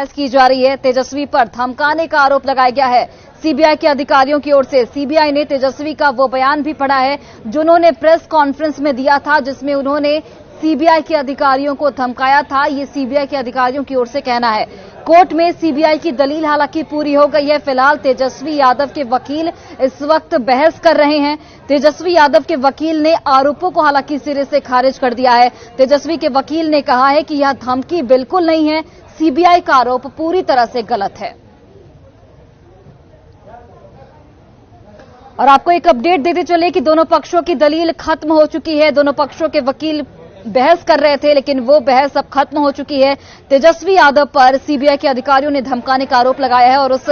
बहस की जा रही है। तेजस्वी पर धमकाने का आरोप लगाया गया है सीबीआई के अधिकारियों की ओर से। सीबीआई ने तेजस्वी का वो बयान भी पढ़ा है जो उन्होंने प्रेस कॉन्फ्रेंस में दिया था, जिसमें उन्होंने सीबीआई के अधिकारियों को धमकाया था। ये सीबीआई के अधिकारियों की ओर से कहना है। कोर्ट में सीबीआई की दलील हालांकि पूरी हो गई है। फिलहाल तेजस्वी यादव के वकील इस वक्त बहस कर रहे हैं। तेजस्वी यादव के वकील ने आरोपों को हालांकि सिरे से खारिज कर दिया है। तेजस्वी के वकील ने कहा है कि यह धमकी बिल्कुल नहीं है, सीबीआई का आरोप पूरी तरह से गलत है। और आपको एक अपडेट देते चले कि दोनों पक्षों की दलील खत्म हो चुकी है। दोनों पक्षों के वकील बहस कर रहे थे, लेकिन वो बहस अब खत्म हो चुकी है। तेजस्वी यादव पर सीबीआई के अधिकारियों ने धमकाने का आरोप लगाया है और उस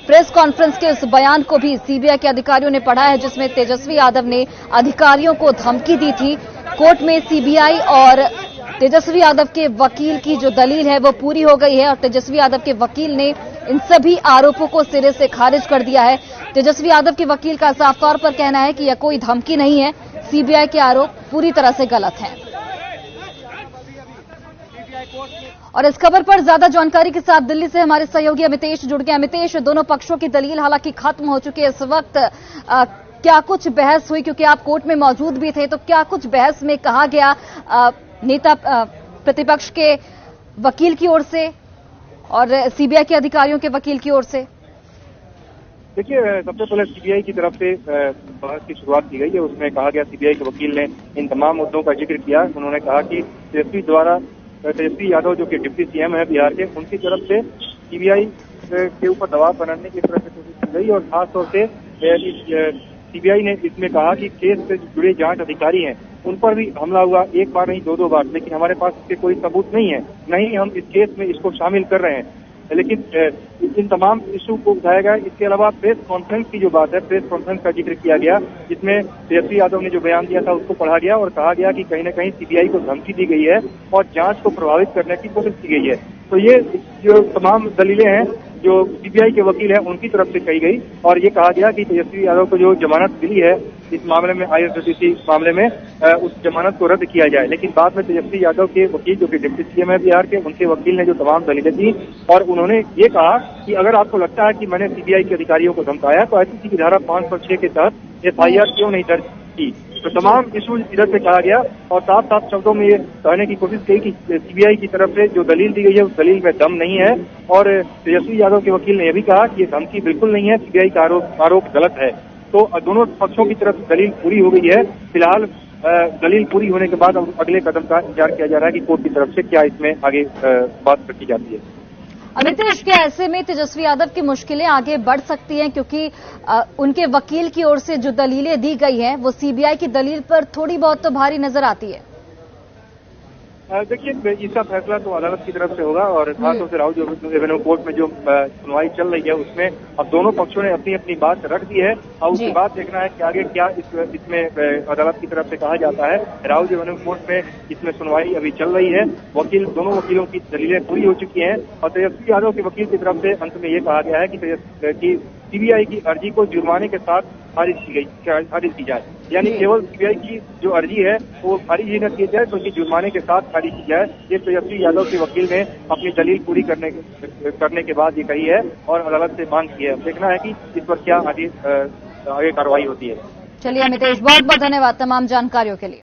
प्रेस कॉन्फ्रेंस के उस बयान को भी सीबीआई के अधिकारियों ने पढ़ा है, जिसमें तेजस्वी यादव ने अधिकारियों को धमकी दी थी। कोर्ट में सीबीआई और तेजस्वी यादव के वकील की जो दलील है वो पूरी हो गई है और तेजस्वी यादव के वकील ने इन सभी आरोपों को सिरे से खारिज कर दिया है। तेजस्वी यादव के वकील का साफ तौर पर कहना है कि यह कोई धमकी नहीं है, सीबीआई के आरोप पूरी तरह से गलत हैं। और इस खबर पर ज्यादा जानकारी के साथ दिल्ली से हमारे सहयोगी अमितेश जुड़ गए। अमितेश, दोनों पक्षों की दलील हालांकि खत्म हो चुकी है। इस वक्त क्या कुछ बहस हुई, क्योंकि आप कोर्ट में मौजूद भी थे, तो क्या कुछ बहस में कहा गया नेता प्रतिपक्ष के वकील की ओर से और सीबीआई के अधिकारियों के वकील की ओर से? देखिए, सबसे पहले सीबीआई की तरफ से बहस की शुरुआत की गई है। उसमें कहा गया, सीबीआई के वकील ने इन तमाम मुद्दों का जिक्र किया। उन्होंने कहा कि तेजस्वी यादव जो कि डिप्टी सीएम है बिहार के, उनकी तरफ से सीबीआई के ऊपर दबाव बनाने की तरफ से कोशिश की गई और खासतौर से सीबीआई ने इसमें कहा कि केस से जुड़े जांच अधिकारी हैं उन पर भी हमला हुआ, एक बार नहीं दो बार, लेकिन हमारे पास इसके कोई सबूत नहीं है, नहीं हम इस केस में इसको शामिल कर रहे हैं। लेकिन इन तमाम इशू को उठाया गया। इसके अलावा प्रेस कॉन्फ्रेंस की जो बात है, प्रेस कॉन्फ्रेंस का जिक्र किया गया, जिसमें तेजस्वी यादव ने जो बयान दिया था उसको पढ़ा गया और कहा गया कि कहीं न कहीं सीबीआई को धमकी दी गई है और जांच को प्रभावित करने की कोशिश की गई है। तो ये जो तमाम दलीलें हैं जो सीबीआई के वकील हैं उनकी तरफ से कही गई और ये कहा गया कि तेजस्वी यादव को जो जमानत मिली है इस मामले में, IRCTC मामले में, उस जमानत को रद्द किया जाए। लेकिन बाद में तेजस्वी यादव के वकील जो कि डिप्टी सीएम है बिहार के, उनके वकील ने जो तमाम दलीलें दी और उन्होंने ये कहा कि अगर आपको लगता है कि मैंने सीबीआई के अधिकारियों को धमकाया तो IPC की धारा 506 के तहत FIR क्यों नहीं दर्ज की। तो तमाम इशू इधर से कहा गया और साफ साफ शब्दों में ये कहने की कोशिश की कि सीबीआई की तरफ से जो दलील दी गई है उस दलील में दम नहीं है। और तेजस्वी यादव के वकील ने यह भी कहा कि ये धमकी बिल्कुल नहीं है, सीबीआई का आरोप गलत है। तो दोनों पक्षों की तरफ दलील पूरी हो गई है। फिलहाल दलील पूरी होने के बाद अब अगले कदम का इंतजार किया जा रहा है कि कोर्ट की तरफ से क्या इसमें आगे बात रखी जाती है। अमितेश, क्या ऐसे में तेजस्वी यादव की मुश्किलें आगे बढ़ सकती हैं, क्योंकि उनके वकील की ओर से जो दलीलें दी गई हैं वो सीबीआई की दलील पर थोड़ी बहुत तो भारी नजर आती है? देखिए, इसका फैसला तो अदालत की तरफ से होगा और खासतौर से राहुल रेवेन्यू कोर्ट में जो सुनवाई चल रही है उसमें अब दोनों पक्षों ने अपनी अपनी बात रख दी है और उसके बाद देखना है कि आगे क्या इसमें अदालत की तरफ से कहा जाता है। राहुल रेवेन्यू कोर्ट में इसमें सुनवाई अभी चल रही है। दोनों वकीलों की दलीलें पूरी हो चुकी हैं और तेजस्वी यादव के वकील की तरफ से अंत में ये कहा गया है कि सीबीआई की अर्जी को जुर्माने के साथ खारिज की जाए, यानी केवल सीबीआई की जो अर्जी है वो खारिज ही न की जाए बल्कि जुर्माने के साथ खारिज की जाए। ये तेजस्वी यादव के वकील ने अपनी दलील पूरी करने के बाद ये कही है और अदालत से मांग की है। देखना है कि इस पर क्या आगे कार्रवाई होती है। चलिए अमितेश, बहुत बहुत धन्यवाद तमाम जानकारियों के लिए।